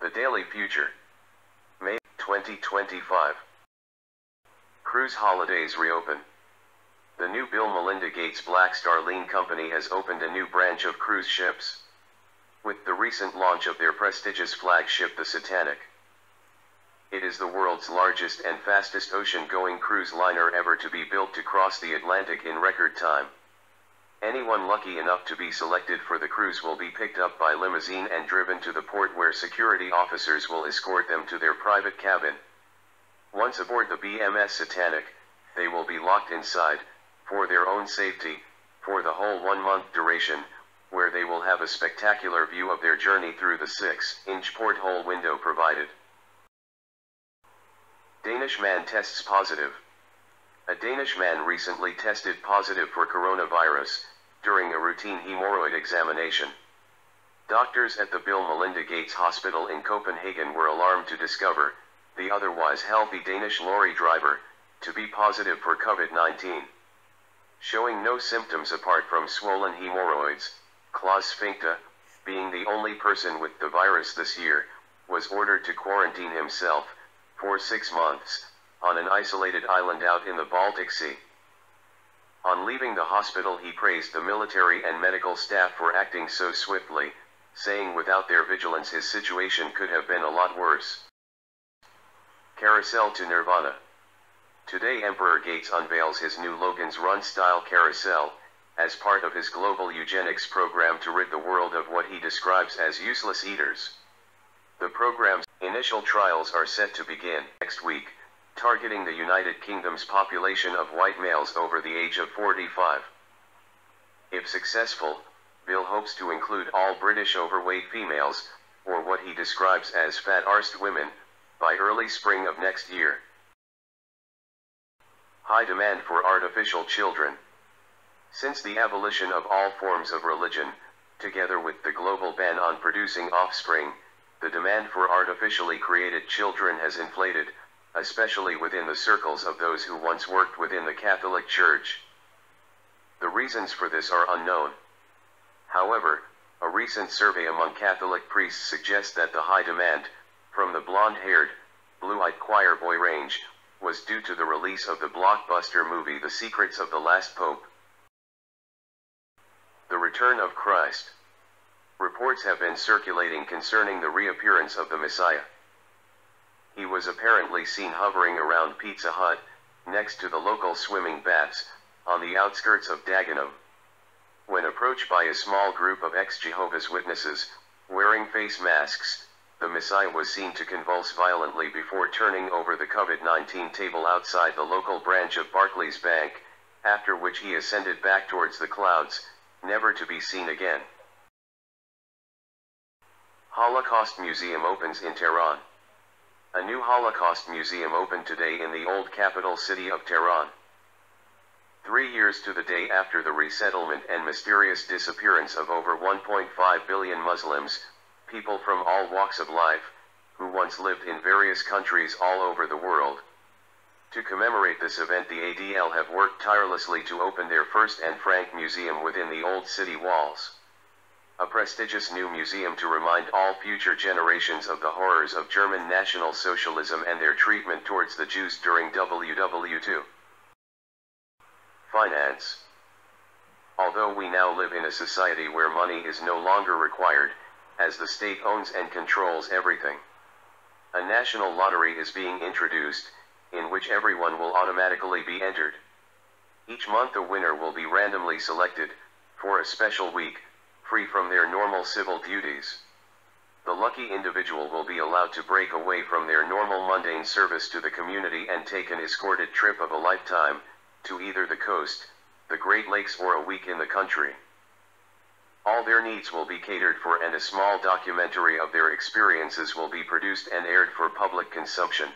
The Daily Future. May 2025. Cruise holidays reopen. The new Bill Melinda Gates Black Star Line Company has opened a new branch of cruise ships, with the recent launch of their prestigious flagship the Titanic. It is the world's largest and fastest ocean-going cruise liner ever to be built to cross the Atlantic in record time. Anyone lucky enough to be selected for the cruise will be picked up by limousine and driven to the port where security officers will escort them to their private cabin. Once aboard the BMS Titanic, they will be locked inside, for their own safety, for the whole 1-month duration, where they will have a spectacular view of their journey through the 6-inch porthole window provided. Danish man tests positive. A Danish man recently tested positive for coronavirus, during a routine hemorrhoid examination. Doctors at the Bill Melinda Gates Hospital in Copenhagen were alarmed to discover the otherwise healthy Danish lorry driver to be positive for COVID-19. Showing no symptoms apart from swollen hemorrhoids, Klaus Finkta, being the only person with the virus this year, was ordered to quarantine himself for 6 months on an isolated island out in the Baltic Sea. On leaving the hospital, he praised the military and medical staff for acting so swiftly, saying without their vigilance his situation could have been a lot worse. Carousel to Nirvana. Today Emperor Gates unveils his new Logan's Run-style carousel, as part of his global eugenics program to rid the world of what he describes as useless eaters. The program's initial trials are set to begin next week, targeting the United Kingdom's population of white males over the age of 45. If successful, Bill hopes to include all British overweight females, or what he describes as fat-arsed women, by early spring of next year. High demand for artificial children. Since the abolition of all forms of religion, together with the global ban on producing offspring, the demand for artificially created children has inflated, especially within the circles of those who once worked within the Catholic Church. The reasons for this are unknown. However, a recent survey among Catholic priests suggests that the high demand, from the blonde-haired, blue-eyed choir boy range, was due to the release of the blockbuster movie The Secrets of the Last Pope. The Return of Christ. Reports have been circulating concerning the reappearance of the Messiah. He was apparently seen hovering around Pizza Hut, next to the local swimming baths, on the outskirts of Dagenham. When approached by a small group of ex-Jehovah's Witnesses, wearing face masks, the Messiah was seen to convulse violently before turning over the COVID-19 table outside the local branch of Barclays Bank, after which he ascended back towards the clouds, never to be seen again. Holocaust Museum opens in Tehran. A new Holocaust Museum opened today in the old capital city of Tehran. 3 years to the day after the resettlement and mysterious disappearance of over 1.5 billion Muslims, people from all walks of life, who once lived in various countries all over the world. To commemorate this event, the ADL have worked tirelessly to open their first Anne Frank museum within the old city walls. A prestigious new museum to remind all future generations of the horrors of German National Socialism and their treatment towards the Jews during WW2. Finance. Although we now live in a society where money is no longer required, as the state owns and controls everything, a national lottery is being introduced, in which everyone will automatically be entered. Each month a winner will be randomly selected, for a special week, free from their normal civil duties. The lucky individual will be allowed to break away from their normal mundane service to the community and take an escorted trip of a lifetime, to either the coast, the Great Lakes, or a week in the country. All their needs will be catered for, and a small documentary of their experiences will be produced and aired for public consumption.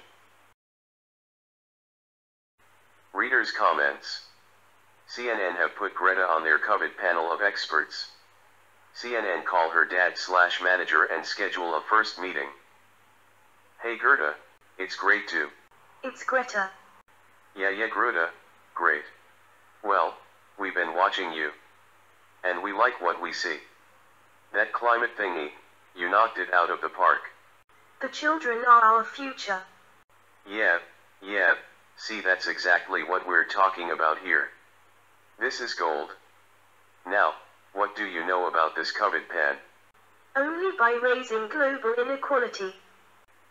Readers' comments. CNN have put Greta on their coveted panel of experts. CNN call her dad/manager and schedule a first meeting. Hey Greta, it's great to. It's Greta. Yeah Greta, great. Well, we've been watching you. And we like what we see. That climate thingy, you knocked it out of the park. The children are our future. Yeah, see that's exactly what we're talking about here. This is gold. Now, what do you know about this COVID pan? Only by raising global inequality.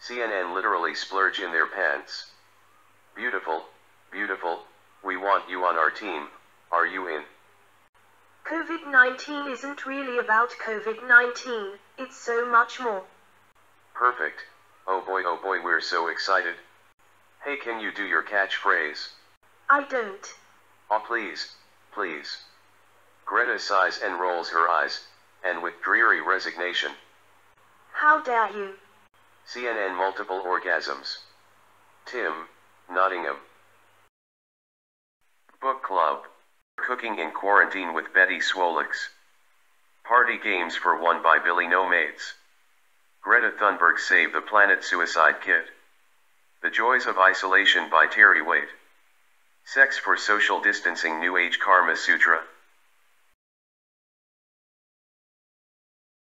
CNN literally splurge in their pants. Beautiful, we want you on our team, are you in? COVID-19 isn't really about COVID-19, it's so much more. Perfect. Oh boy, we're so excited. Hey, can you do your catchphrase? I don't. Oh please. Greta sighs and rolls her eyes, and with dreary resignation. How dare you? CNN multiple orgasms. Tim, Nottingham. Book Club. Cooking in Quarantine with Betty Swolix. Party Games for One by Billy No Mates. Greta Thunberg Save the Planet Suicide Kit. The Joys of Isolation by Terry Waite. Sex for Social Distancing New Age Karma Sutra.